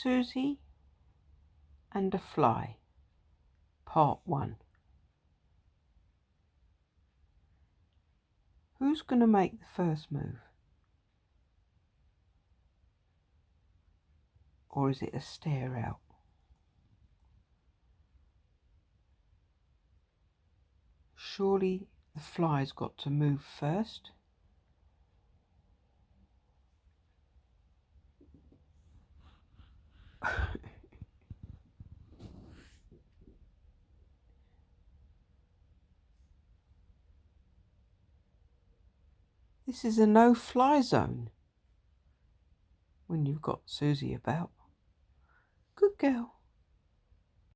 Susie and a Fly, Part 1. Who's going to make the first move? Or is it a stare out? Surely the Fly's got to move first. This is a no-fly zone when you've got Susie about. Good girl.